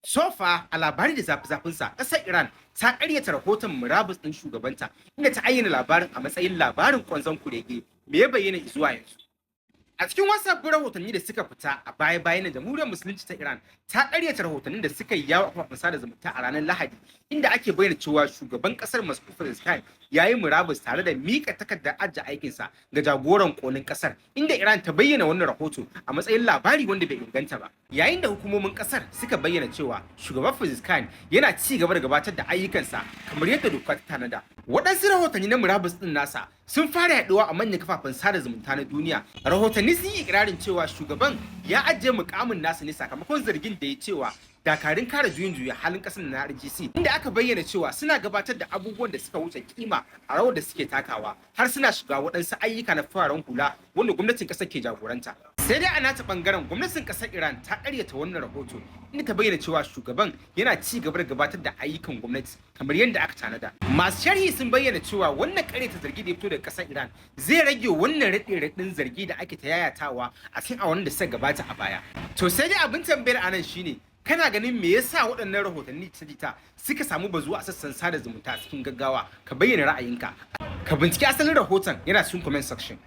Sofa a labari da zafi-zafinsa, ƙasar Iran ta ƙaryata rahoton murabus ɗin shugabanta, inda ta ayyana labarin a matsayin labarin ƙwanzon kurege, me ya bayyana zuwa yanzu. A cikin wasabbin rahotanni da suka fita a baya-bayan Jamhuriyar Musulunci ta Iran ta ƙaryata rahotannin da suka yi yawo a kafafen sada zumunta a ranar Lahadi, inda ake bayyana cewa shugaban ƙasar Mas'ud Pezeshkian ya yi murabus tare da miƙa takardar ajiye aikinsa ga jagoran kolin ƙasar, inda Iran ta bayyana wannan rahoto a matsayin labari wanda bai inganta ba. Yayin da hukumomin ƙasar suka bayyana cewa shugaban Pezeshkian yana ci gaba da gabatar da ayyukansa kamar yadda doka ta tanada. Waɗansu rahotanni na murabus ɗin nasa sun fara yaɗuwa a manyan kafafen sada zumunta na duniya. Rahotanni sun yi ikirarin cewa shugaban ya ajiye mukamin nasa ne sakamakon zargin da ya cewa dakarun kare juyin juya halin kasar na RGC, inda aka bayyana cewa suna gabatar da abubuwan da suka wuce kima a rawar da suke takawa, har suna shiga waɗansu ayyuka na fararen hula wanda gwamnatin ƙasar ke jagoranta. Sai dai a nata ɓangaren gwamnatin ƙasar Iran ta ƙaryata wannan rahoto, inda ta bayyana cewa shugaban yana ci gaba da gabatar da ayyukan gwamnati kamar yadda aka tanada. Masu sharhi sun bayyana cewa wannan ƙaryata zargi da ya fito daga ƙasar Iran zai rage wannan raɗe-raɗin zargi da ake ta yayatawa a cikin awannin da suka gabata a baya. To sai dai abin tambayar anan shine, kana ganin me yasa waɗannan rahotanni jita suka samu bazuwa a sassan sada zumunta cikin gaggawa? Ka bayyana ra'ayinka. Ka binciki asalin rahoton yana cikin comment section.